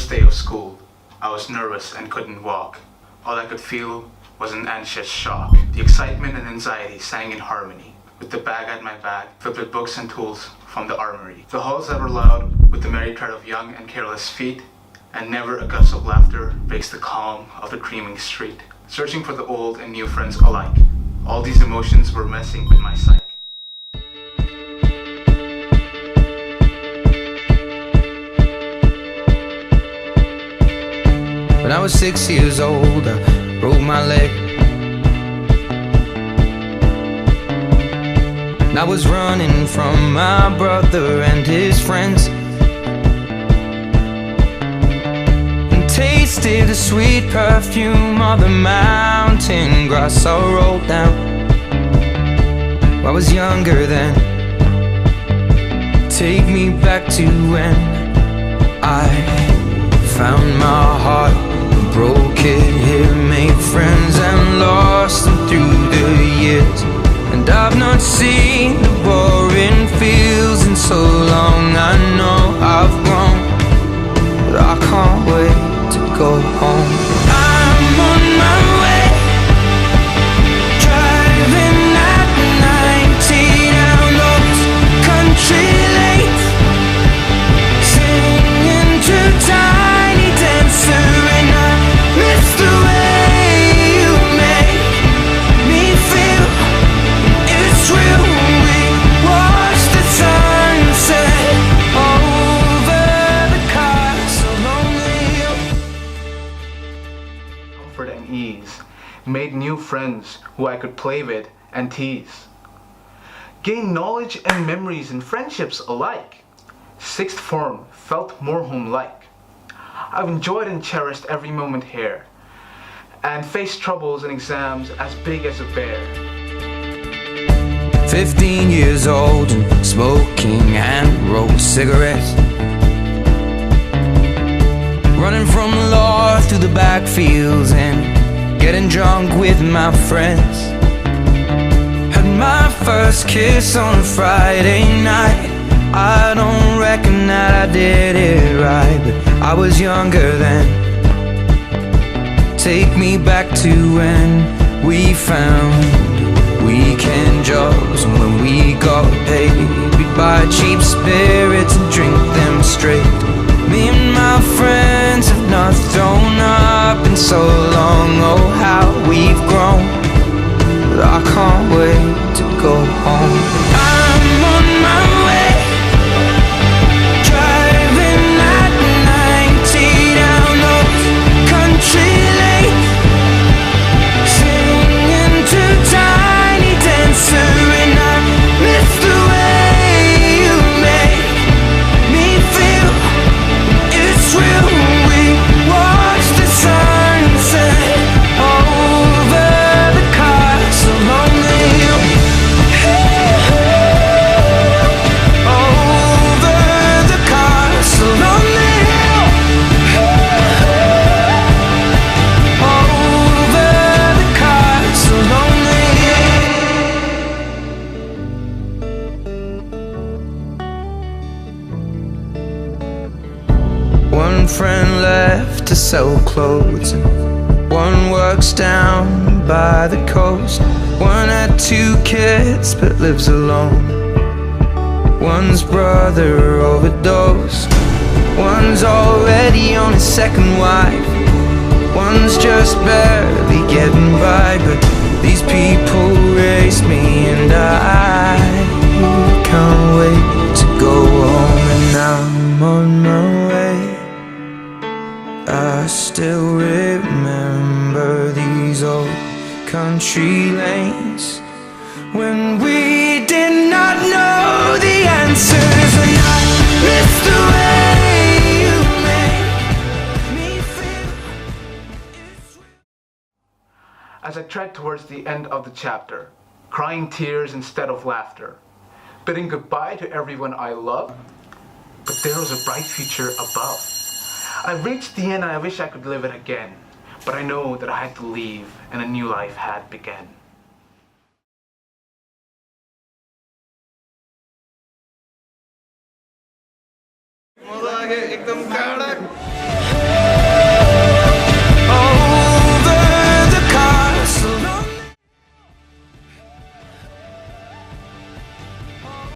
first day of school, I was nervous and couldn't walk. All I could feel was an anxious shock. The excitement and anxiety sang in harmony, with the bag at my back filled with books and tools from the armory. The halls that were loud with the merry tread of young and careless feet, and never a gust of laughter breaks the calm of the creaming street. Searching for the old and new friends alike, all these emotions were messing with my psyche. When I was 6 years old, I broke my leg. And I was running from my brother and his friends, and tasted the sweet perfume of the mountain grass I rolled down. I was younger then. Take me back to when I found my heart, broke it here, made friends and lost them through the years. And I've not seen the boring fields in so long. I know I've grown, but I can't wait to go home. I'm on my way, driving at 90 down those country lanes, singing to Tiny Dancer, and I miss the way you make me feel. It's real. We watch the sunset over the castle lonely. Comfort and ease, made new friends who I could play with and tease. Gained knowledge and memories and friendships alike. Sixth form felt more home-like. I've enjoyed and cherished every moment here, and faced troubles and exams as big as a bear. 15 years old and smoking and rolled cigarettes, running from the law through the backfields and getting drunk with my friends. Had my first kiss on a Friday night. I don't reckon that I did it right, but I was younger then. Take me back to when we found weekend jobs, and when we got paid, we'd buy cheap spirits and drink them straight. Me and my friends have not thrown up in so long. Oh, how we've grown, but I can't wait to go home. I'm on my way, driving at 90 down those country lanes, singing to Tiny Dancer, and I miss the way you make me feel. It's real. We watch the sunset over the castle lonely. Over the castle lonely. Over the castle lonely. One friend left to sell clothes, and one works down by the coast. One had 2 kids but lives alone. One's brother overdosed. One's already on his second wife. One's just barely getting by, but these people raise me, and I can't wait to go home. And I'm on my way. I still remember these old country lanes when we did not know the answers, and I miss the way you make me feel. As I tread towards the end of the chapter, crying tears instead of laughter, bidding goodbye to everyone I love, but there was a bright future above. I've reached the end and I wish I could live it again, but I know that I had to leave and a new life had begun. एकदम